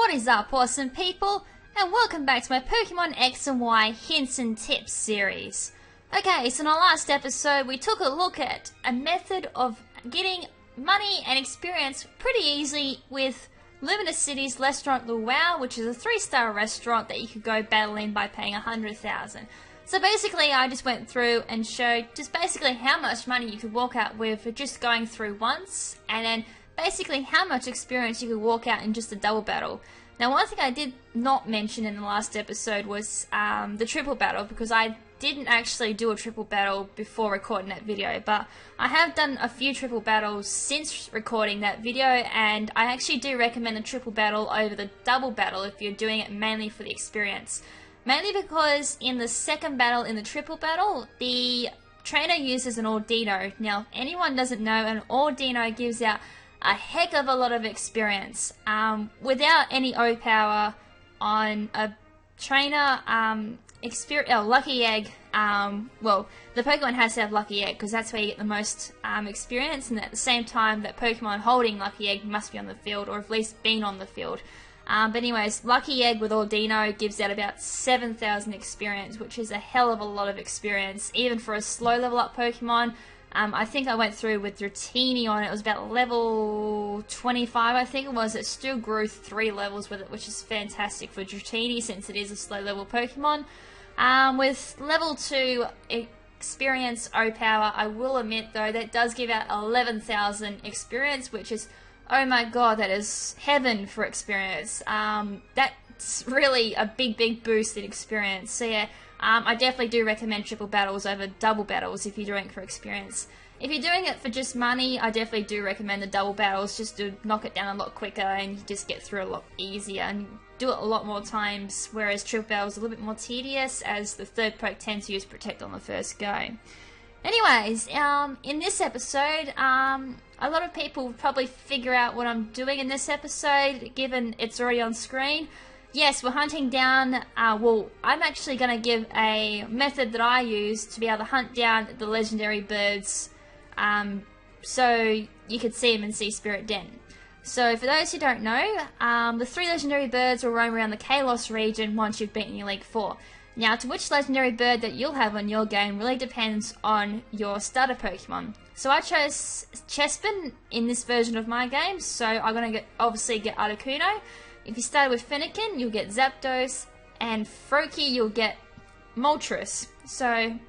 What is up, awesome people, and welcome back to my Pokemon X and Y Hints and Tips series. Okay, so in our last episode we took a look at a method of getting money and experience pretty easily with Luminous City's Restaurant Luau, which is a 3-star restaurant that you could go battle in by paying 100,000. So basically I just went through and showed just basically how much money you could walk out with for just going through once, and then basically how much experience you could walk out in just a double battle. Now, one thing I did not mention in the last episode was the triple battle, because I didn't actually do a triple battle before recording that video, but I have done a few triple battles since recording that video, and I actually do recommend the triple battle over the double battle if you're doing it mainly for the experience. Mainly because in the second battle, in the triple battle, the trainer uses an Ordino. Now, if anyone doesn't know, an Ordino gives out a heck of a lot of experience. Without any O power on a trainer, Lucky Egg, well, the Pokemon has to have Lucky Egg because that's where you get the most experience, and at the same time that Pokemon holding Lucky Egg must be on the field, or at least been on the field. But anyways, Lucky Egg with Ordino gives out about 7,000 experience, which is a hell of a lot of experience, even for a slow level up Pokemon. I think I went through with Dratini on it. It was about level 25, I think it was. It still grew 3 levels with it, which is fantastic for Dratini since it is a slow level Pokemon. With level 2 experience O power, I will admit though, that does give out 11,000 experience, which is, oh my god, that is heaven for experience. That's really a big boost in experience. So yeah, I definitely do recommend triple battles over double battles if you're doing it for experience. If you're doing it for just money, I definitely do recommend the double battles just to knock it down a lot quicker and you just get through a lot easier and do it a lot more times, whereas triple battles are a little bit more tedious as the third poke tends to use Protect on the first go. Anyways, in this episode, a lot of people will probably figure out what I'm doing in this episode, given it's already on screen. Yes, we're hunting down, well, I'm actually going to give a method that I use to be able to hunt down the legendary birds, so you could see them in Sea Spirit Den. So for those who don't know, the 3 legendary birds will roam around the Kalos region once you've beaten your League 4. Now, to which legendary bird that you'll have on your game really depends on your starter Pokemon. So I chose Chespin in this version of my game, so I'm going to obviously get Articuno. If you started with Fennekin, you'll get Zapdos, and Froakie, you'll get Moltres. So,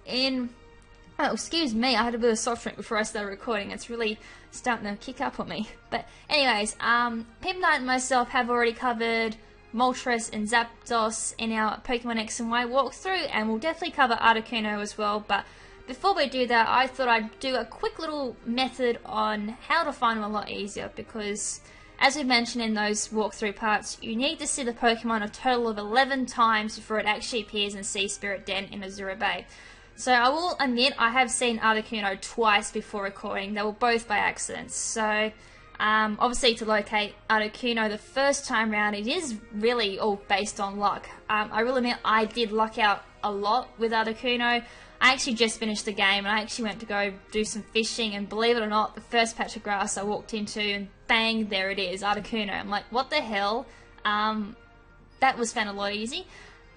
oh, excuse me, I had a bit of soft drink before I started recording. It's really starting to kick up on me. But anyways, PIMPNITE and myself have already covered Moltres and Zapdos in our Pokemon X and Y walkthrough, and we'll definitely cover Articuno as well. But before we do that, I thought I'd do a quick little method on how to find them a lot easier, because as we mentioned in those walkthrough parts, you need to see the Pokemon a total of 11 times before it actually appears in Sea Spirit Den in Azure Bay. So I will admit I have seen Articuno twice before recording. They were both by accident. So obviously to locate Articuno the first time round, it is really all based on luck. I will admit I did luck out a lot with Articuno. I actually just finished the game and I actually went to go do some fishing, and believe it or not, the first patch of grass I walked into and bang, there it is, Articuno. I'm like, what the hell? That was found a lot easy.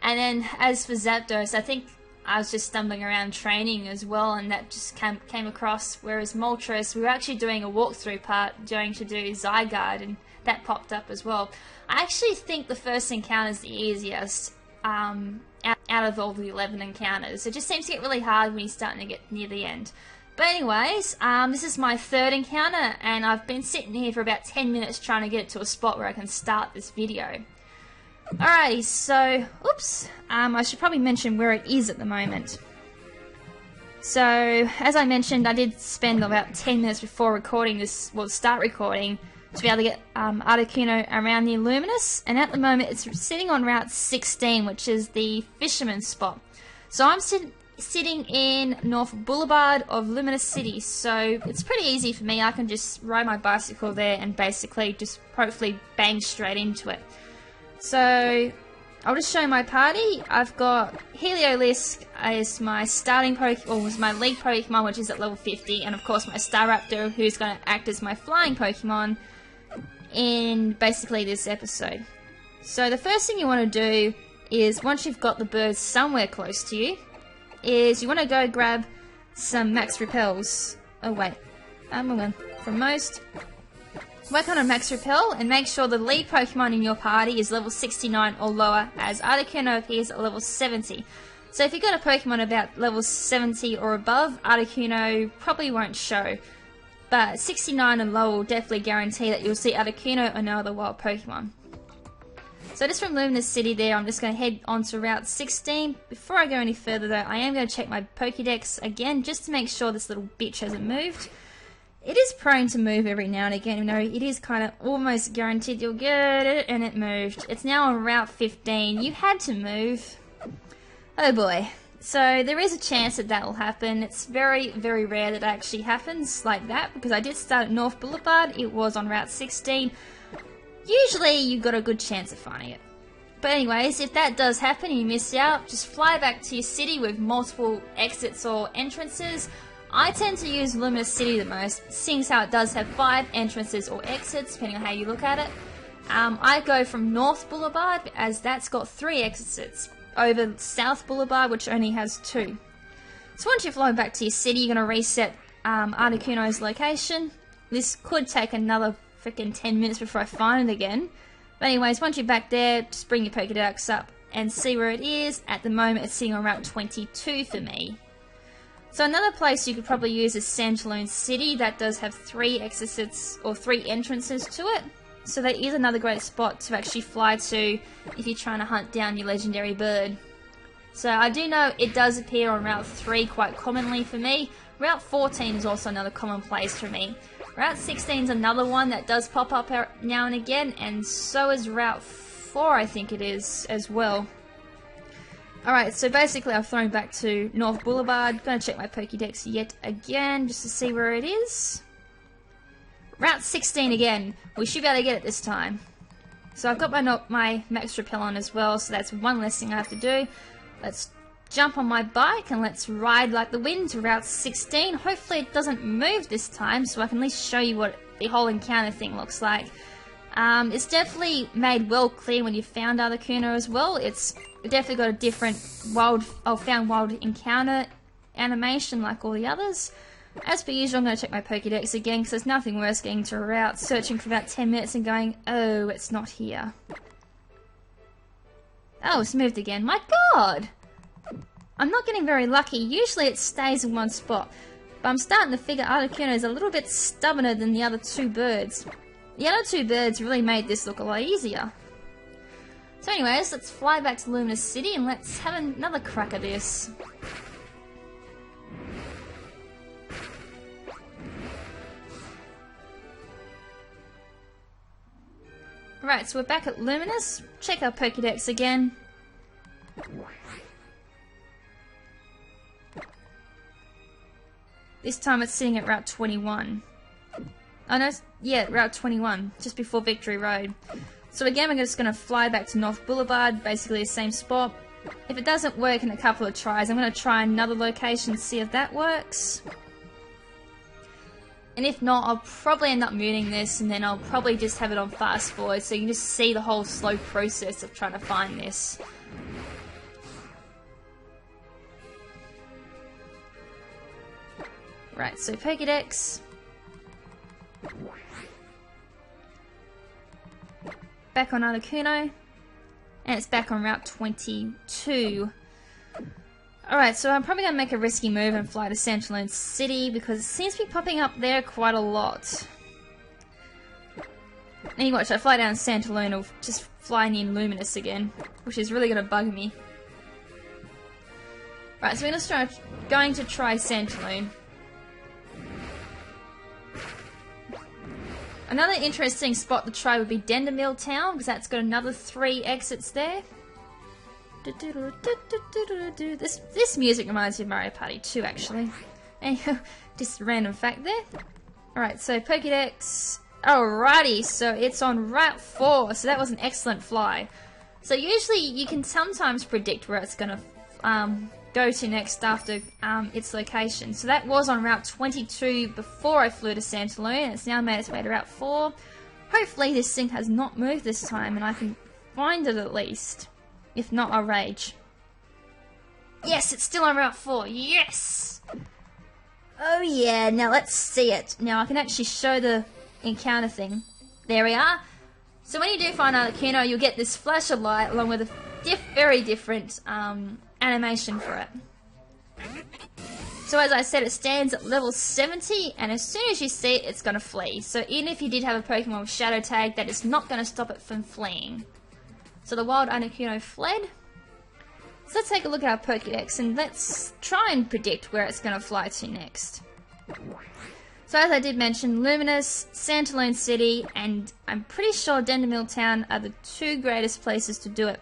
And then as for Zapdos, I think I was just stumbling around training as well, and that just came across, whereas Moltres, we were actually doing a walkthrough part going to do Zygarde, and that popped up as well. I actually think the first encounter is the easiest out of all the 11 encounters. It just seems to get really hard when you're starting to get near the end. But anyways, this is my 3rd encounter, and I've been sitting here for about 10 minutes trying to get it to a spot where I can start this video. Alrighty, so, oops, I should probably mention where it is at the moment. So, as I mentioned, I did spend about 10 minutes before recording this, well, start recording, to be able to get Articuno around near Luminous, and at the moment it's sitting on Route 16, which is the Fisherman's spot. So I'm sitting in North Boulevard of Luminous City, so it's pretty easy for me. I can just ride my bicycle there and basically just hopefully bang straight into it. So I'll just show my party. I've got Heliolisk as my starting Pokemon, or was my League Pokemon, which is at level 50, and of course my Staraptor, who's going to act as my flying Pokemon. in basically this episode. So the first thing you want to do is, once you've got the birds somewhere close to you, is you want to go grab some max repels. Oh wait, from most. Work on a max repel and make sure the lead Pokemon in your party is level 69 or lower, as Articuno appears at level 70. So if you've got a Pokemon about level 70 or above, Articuno probably won't show. But 69 and lower will definitely guarantee that you'll see Articuno or no other wild Pokemon. So just from Luminous City there, I'm just going to head on to Route 16. Before I go any further though, I am going to check my Pokédex again, just to make sure this little bitch hasn't moved. It is prone to move every now and again, you know, it is kind of almost guaranteed you'll get it, and it moved. It's now on Route 15. You had to move. Oh boy. So there is a chance that that will happen. It's very, very rare that it actually happens like that, because I did start at North Boulevard. It was on Route 16. Usually you've got a good chance of finding it. But anyways, if that does happen and you miss out, just fly back to your city with multiple exits or entrances. I tend to use Luminous City the most, seeing as how it does have 5 entrances or exits, depending on how you look at it. I go from North Boulevard, as that's got 3 exits, over South Boulevard, which only has 2. So once you've flown back to your city, you're going to reset Articuno's location. This could take another freaking 10 minutes before I find it again. But anyways, once you're back there, just bring your Pokédex up and see where it is. At the moment, it's sitting on Route 22 for me. So another place you could probably use is Santaloon City. That does have 3 exits or 3 entrances to it. So that is another great spot to actually fly to if you're trying to hunt down your legendary bird. So I do know it does appear on Route 3 quite commonly for me. Route 14 is also another common place for me. Route 16 is another one that does pop up now and again, and so is Route 4, I think it is, as well. Alright, so basically I've thrown back to North Boulevard. Gonna check my Pokédex yet again, just to see where it is. Route 16 again. We should be able to get it this time. So I've got my Max Repel on as well, so that's one less thing I have to do. Let's jump on my bike and let's ride like the wind to Route 16. Hopefully it doesn't move this time, so I can at least show you what the whole encounter thing looks like. It's definitely made well clear when you found Articuno as well. It's definitely got a different found wild encounter animation like all the others. As per usual, I'm going to check my Pokédex again, because there's nothing worse getting to a route, searching for about 10 minutes and going, oh, it's not here. Oh, it's moved again. My god! I'm not getting very lucky. Usually it stays in one spot. But I'm starting to figure Articuno is a little bit stubborner than the other 2 birds. The other 2 birds really made this look a lot easier. So anyways, let's fly back to Luminous City and let's have another crack at this. Right, so we're back at Luminous. Check our Pokédex again. This time it's sitting at Route 21. Oh no, yeah, Route 21, just before Victory Road. So again, we're just going to fly back to North Boulevard, basically the same spot. If it doesn't work in a couple of tries, I'm going to try another location to see if that works. And if not, I'll probably end up muting this, and then I'll probably just have it on fast forward, so you can just see the whole slow process of trying to find this. Right, so Pokédex. Back on Articuno. And it's back on Route 22. Alright, so I'm probably going to make a risky move and fly to Santaloon City, because it seems to be popping up there quite a lot. And you watch, I fly down Santaloon, or just flying in Luminous again, which is really going to bug me. Right, so we're going to try Santaloon. Another interesting spot to try would be Dendermill Town, because that's got another 3 exits there. This music reminds me of Mario Party 2, actually. Anyway, just a random fact there. Alright, so Pokédex. Alrighty, so it's on Route 4, so that was an excellent fly. So usually you can sometimes predict where it's going to go to next after its location. So that was on Route 22 before I flew to Santaloon, and it's now made its way to Route 4. Hopefully this thing has not moved this time and I can find it at least. If not, I'll rage. Yes, it's still on Route 4. Yes! Oh yeah, now let's see it. Now I can actually show the encounter thing. There we are. So when you do find Articuno, you'll get this flash of light along with a very different animation for it. So as I said, it stands at level 70, and as soon as you see it, it's going to flee. So even if you did have a Pokemon with Shadow Tag, that is not going to stop it from fleeing. So the wild Articuno fled. So let's take a look at our Pokédex, and let's try and predict where it's going to fly to next. So as I did mention, Luminous, Santaloon City, and I'm pretty sure Dendermill Town are the two greatest places to do it.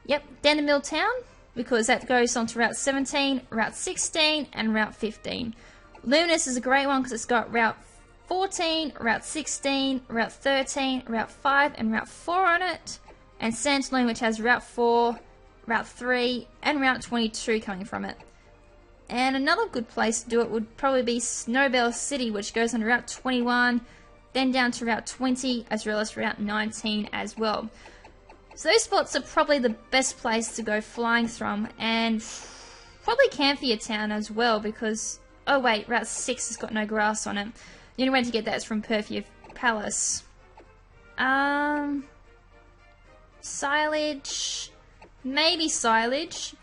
Yep, Dendermill Town, because that goes on to Route 17, Route 16, and Route 15. Luminous is a great one because it's got Route 14, Route 16, Route 13, Route 5, and Route 4 on it. And Santaloon, which has Route 4, Route 3, and Route 22 coming from it. And another good place to do it would probably be Snowbell City, which goes on Route 21, then down to Route 20, as well as Route 19 as well. So those spots are probably the best place to go flying from, and probably Camphia Town as well, because, oh wait, Route 6 has got no grass on it. The only way to get that is from Perfia Palace. Silage, maybe Silage,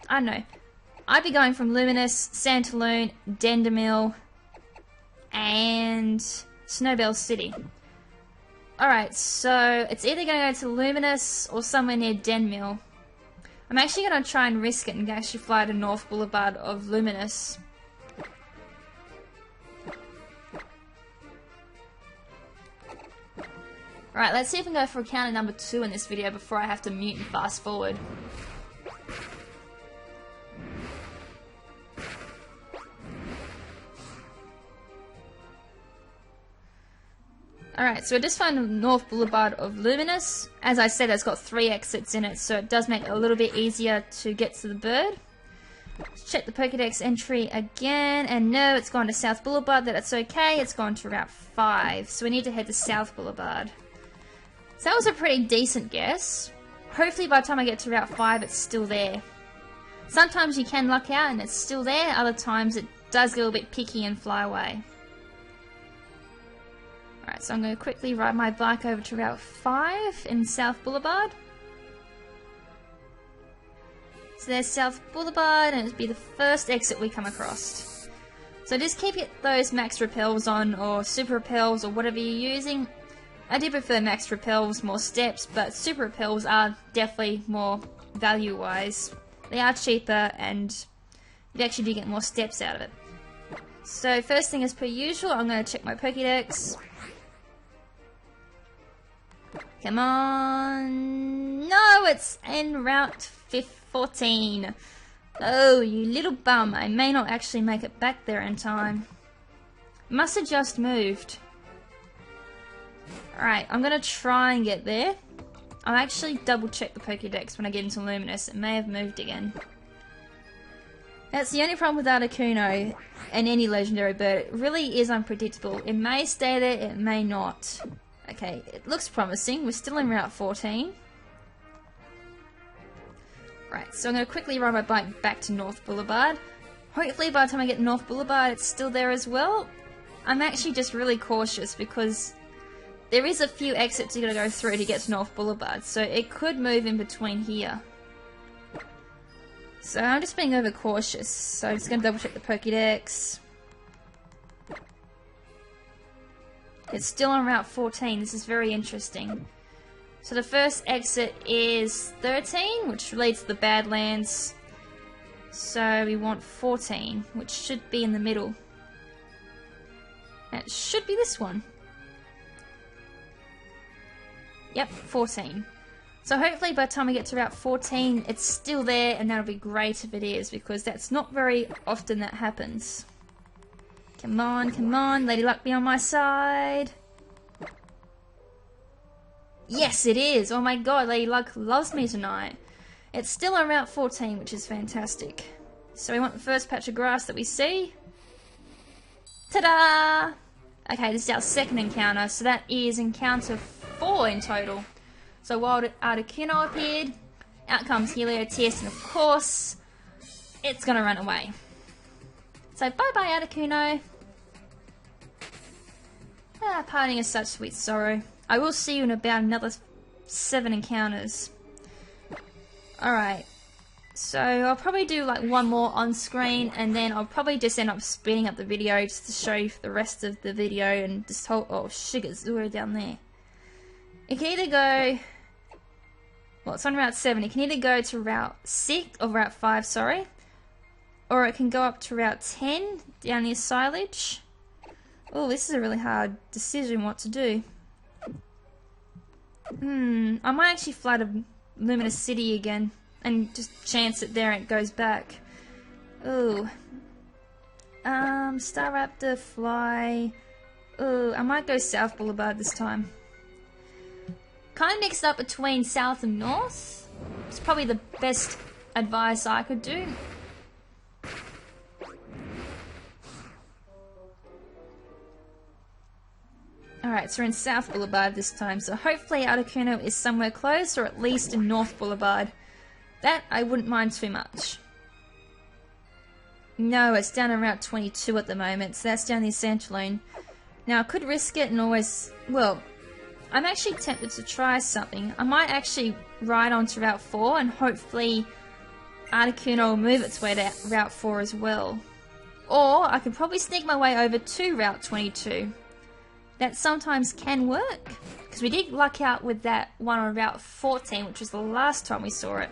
I don't know. I'd be going from Luminous, Santaloon, Dendermill, and Snowbell City. Alright, so it's either going to go to Luminous or somewhere near Dendermill. I'm actually going to try and risk it and actually fly to North Boulevard of Luminous. Alright, let's see if we can go for encounter number 2 in this video before I have to mute and fast forward. Alright, so I just found North Boulevard of Luminous. As I said, it's got 3 exits in it, so it does make it a little bit easier to get to the bird. Let's check the Pokédex entry again, and no, it's gone to South Boulevard. That's okay, it's gone to Route 5, so we need to head to South Boulevard. So that was a pretty decent guess. Hopefully by the time I get to Route 5, it's still there. Sometimes you can luck out and it's still there, other times it does get a little bit picky and fly away. Alright, so I'm going to quickly ride my bike over to Route 5 in South Boulevard. So there's South Boulevard, and it'll be the first exit we come across. So just keep those max repels on, or super repels, or whatever you're using. I do prefer max repels, more steps, but super repels are definitely more value-wise. They are cheaper, and you actually do get more steps out of it. So first thing as per usual, I'm going to check my Pokédex. Come on. No, it's in Route 14. Oh, you little bum. I may not actually make it back there in time. Must have just moved. Alright, I'm going to try and get there. I'll actually double check the Pokédex when I get into Luminous. It may have moved again. That's the only problem with Articuno and any legendary bird. It really is unpredictable. It may stay there, it may not. Okay, it looks promising. We're still in Route 14. Right, so I'm going to quickly ride my bike back to North Boulevard. Hopefully by the time I get to North Boulevard, it's still there as well. I'm actually just really cautious because there is a few exits you're going to go through to get to North Boulevard, so it could move in between here. So I'm just being overcautious, so I'm just going to double check the Pokédex. It's still on Route 14, this is very interesting. So the first exit is 13, which leads to the Badlands. So we want 14, which should be in the middle. It should be this one. Yep, 14. So hopefully by the time we get to Route 14, it's still there, and that'll be great if it is, because that's not very often that happens. Come on, Lady Luck be on my side. Yes, it is! Oh my god, Lady Luck loves me tonight. It's still on Route 14, which is fantastic. So we want the first patch of grass that we see. Ta-da! Okay, this is our second encounter, so that is encounter 4 in total. So wild Articuno appeared, out comes Heliotis, and of course, it's gonna run away. So bye-bye Articuno. Parting is such sweet sorrow. I will see you in about another 7 encounters. Alright, so I'll probably do like one more on screen, and then I'll probably just end up speeding up the video just to show you the rest of the video and this whole... Oh, Shigazuru down there. It can either go... Well, it's on Route 7. It can either go to Route 6, or Route 5, sorry. Or it can go up to Route 10, down near Silage. Oh, this is a really hard decision what to do. I might actually fly to Luminous City again and just chance it there and it goes back. Ooh. Staraptor, fly. Ooh, I might go South Boulevard this time. Kind of mixed up between South and North. It's probably the best advice I could do. Alright, so we're in South Boulevard this time, so hopefully Articuno is somewhere close, or at least in North Boulevard. That I wouldn't mind too much. No, it's down on Route 22 at the moment, so that's down near Santaloon. Now, I could risk it and always... Well, I'm actually tempted to try something. I might actually ride onto Route 4, and hopefully Articuno will move its way to Route 4 as well. Or, I could probably sneak my way over to Route 22. That sometimes can work, because we did luck out with that one on Route 14, which was the last time we saw it.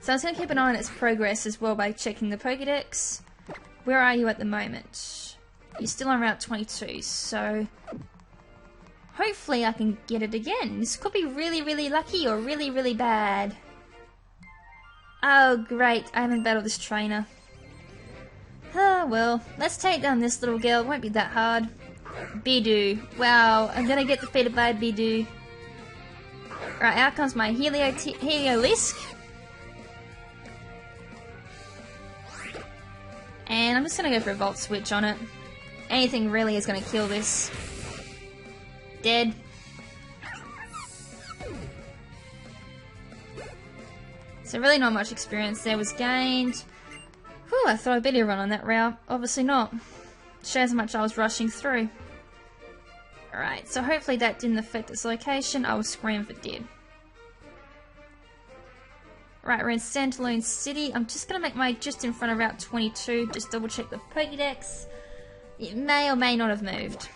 So I was going to keep an eye on its progress as well by checking the Pokédex. Where are you at the moment? You're still on Route 22, so hopefully I can get it again. This could be really, really lucky or really, really bad. Oh great, I haven't battled this trainer. Ah, well, let's take down this little girl. It won't be that hard. Bidoo. Wow, I'm gonna get defeated by Bidoo. Right, out comes my Heliolisk. And I'm just gonna go for a Volt Switch on it. Anything really is gonna kill this. Dead. So really not much experience there was gained. Whew, I thought I'd better run on that route. Obviously not. Shows how much I was rushing through. Alright, so hopefully that didn't affect its location. I will scream if it did. Right, we're in Santaloon City. I'm just going to make my just in front of Route 22. Just double check the Pokédex. It may or may not have moved.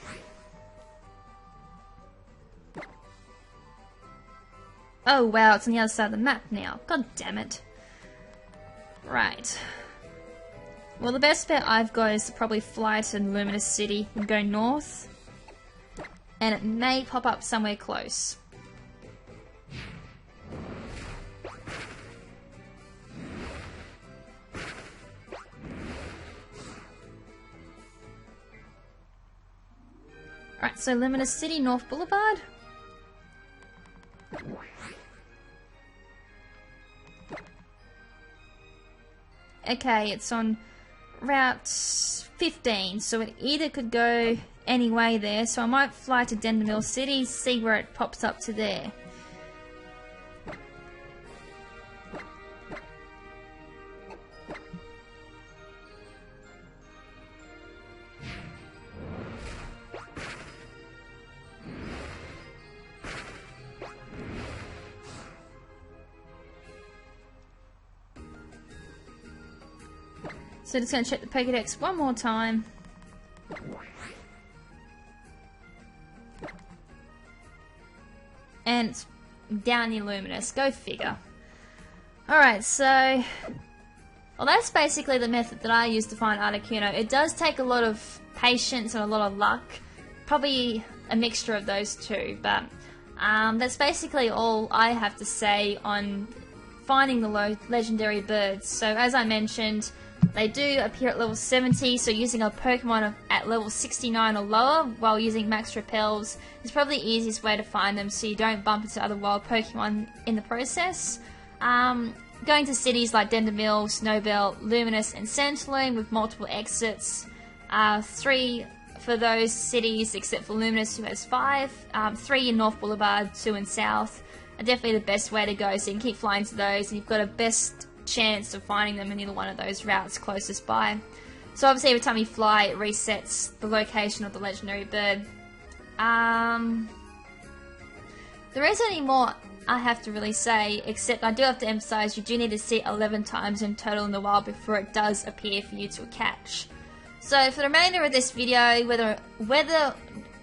Oh wow, it's on the other side of the map now. God damn it. Right. Well, the best bet I've got is to probably fly to Luminous City and go north. And it may pop up somewhere close. Right, so Luminous City, North Boulevard. Okay, it's on Route 15, so it either could go any way there, so I might fly to Dendermill City, see where it pops up to there. So just going to check the Pokédex one more time. And it's down near Luminous. Go figure. Alright, so... Well, that's basically the method that I use to find Articuno. It does take a lot of patience and a lot of luck. Probably a mixture of those two, but that's basically all I have to say on finding the legendary birds. So as I mentioned, they do appear at level 70, so using a Pokemon at level 69 or lower while using max repels is probably the easiest way to find them so you don't bump into other wild Pokemon in the process. Going to cities like Dendermill, Snowbelt, Luminous and Santaloon with multiple exits 3 for those cities except for Luminous, who has 5, 3 in North Boulevard, 2 in South, are definitely the best way to go, so you can keep flying to those and you've got a best chance of finding them in either one of those routes closest by. So obviously every time you fly it resets the location of the legendary bird. There isn't any more I have to really say, except I do have to emphasize you do need to see it 11 times in total in the wild before it does appear for you to catch. So for the remainder of this video, whether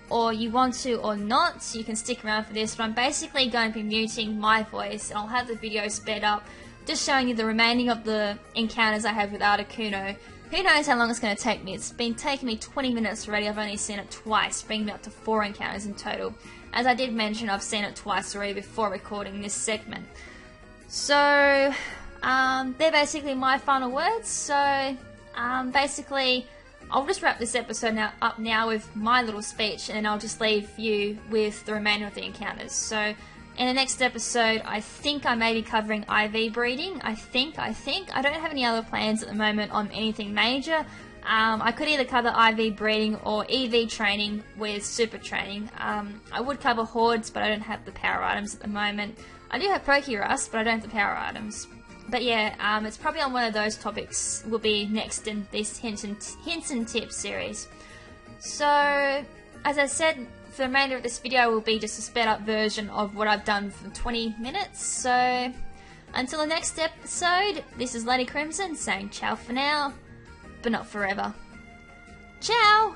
or you want to or not, you can stick around for this, but I'm basically going to be muting my voice and I'll have the video sped up, just showing you the remaining of the encounters I have with Articuno. Who knows how long it's going to take me. It's been taking me 20 minutes already. I've only seen it twice, bringing me up to 4 encounters in total. As I did mention, I've seen it twice already before recording this segment. So, they're basically my final words. So, basically, I'll just wrap this episode up now with my little speech, and then I'll just leave you with the remainder of the encounters. So, in the next episode, I think I may be covering IV breeding. I think. I don't have any other plans at the moment on anything major. I could either cover IV breeding or EV training with super training. I would cover hordes, but I don't have the power items at the moment. I do have Pokerust, but I don't have the power items. But yeah, it's probably on one of those topics will be next in this hints and tips series. So, as I said, for the remainder of this video will be just a sped up version of what I've done for 20 minutes. So, until the next episode, this is Lady Crimson saying ciao for now, but not forever. Ciao!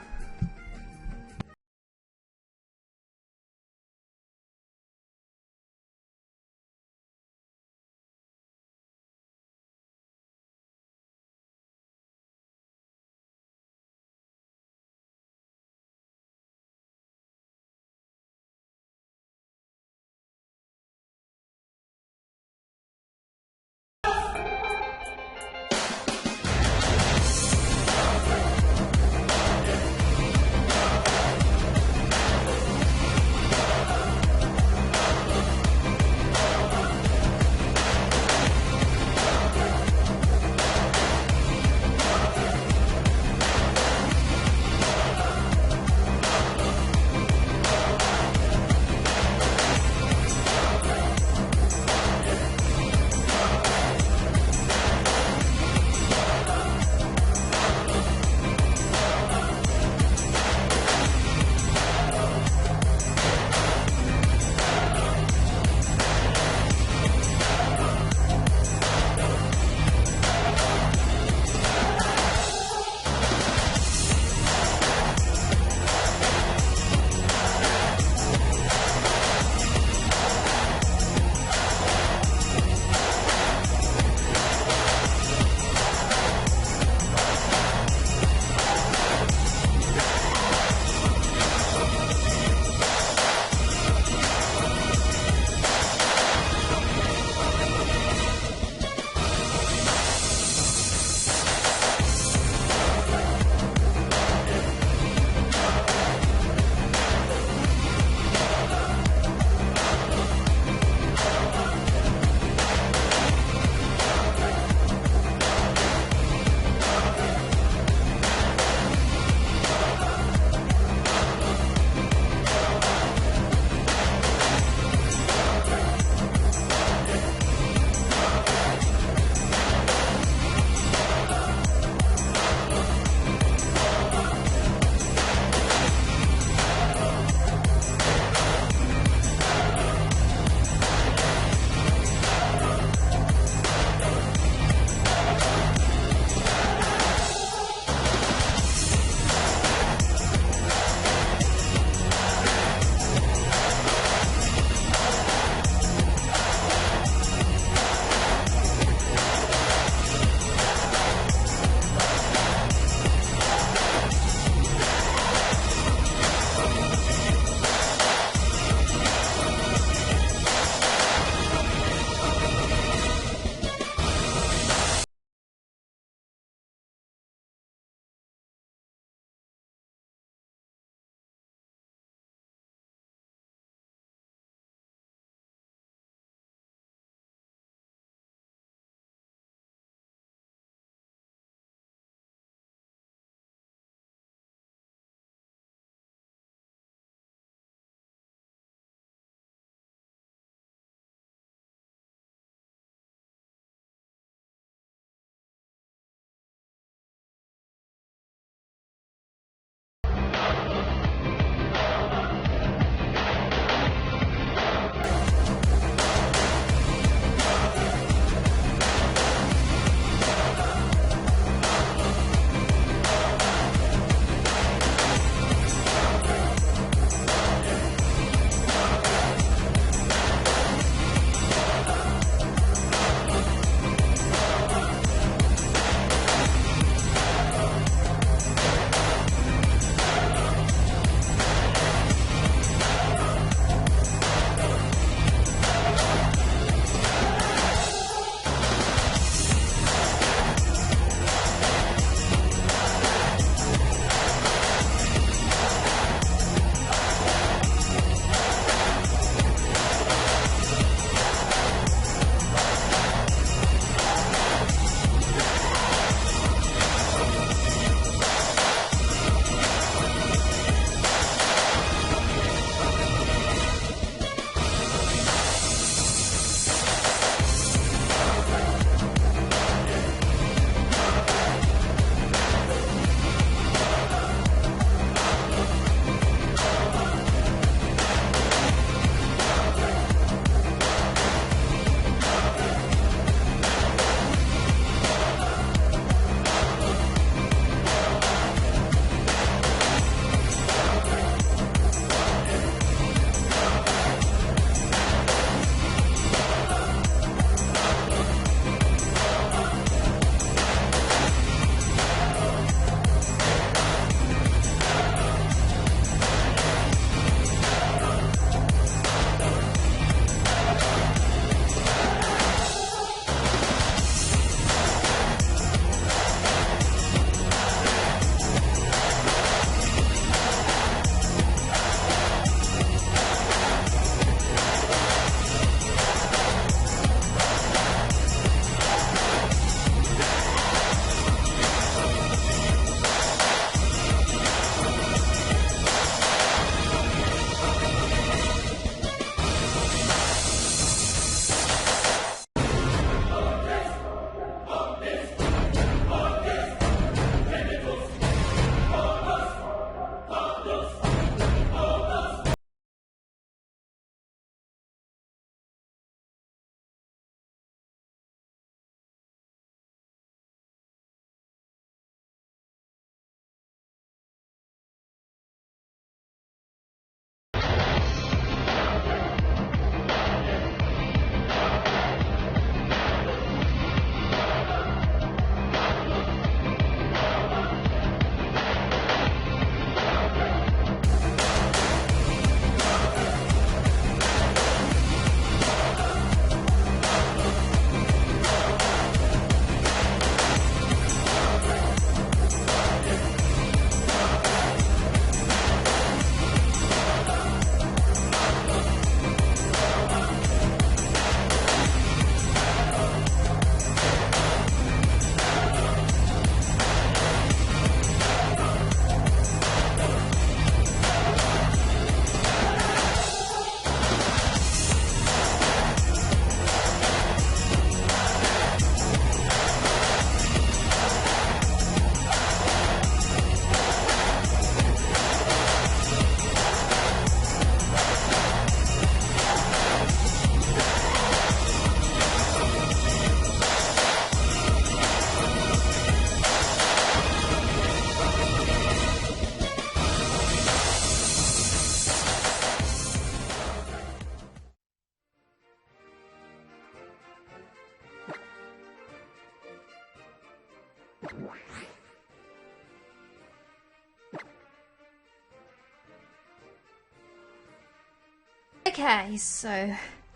Okay, so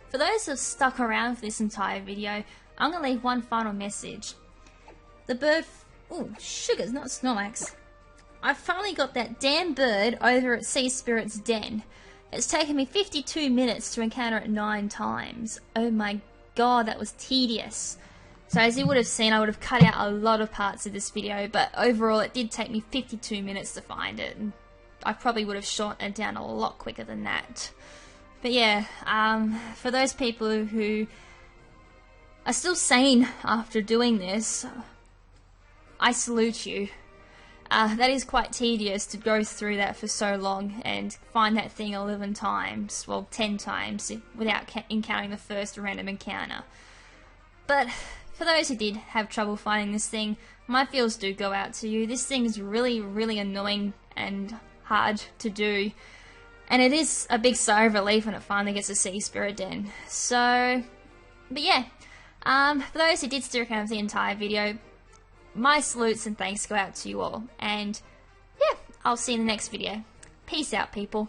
for those who have stuck around for this entire video, I'm going to leave one final message. The bird... Ooh, sugars, not Snorlax. I finally got that damn bird over at Sea Spirit's den. It's taken me 52 minutes to encounter it 9 times. Oh my god, that was tedious. So as you would have seen, I would have cut out a lot of parts of this video, but overall it did take me 52 minutes to find it. And I probably would have shortened it down a lot quicker than that. But yeah, for those people who are still sane after doing this, I salute you. That is quite tedious to go through that for so long and find that thing 11 times, well 10 times, without encountering the first random encounter. But for those who did have trouble finding this thing, my feels do go out to you. This thing is really, really annoying and hard to do. And it is a big sigh of relief when it finally gets a Sea Spirit Den. So, but yeah, for those who did stick around for the entire video, my salutes and thanks go out to you all. And yeah, I'll see you in the next video. Peace out, people.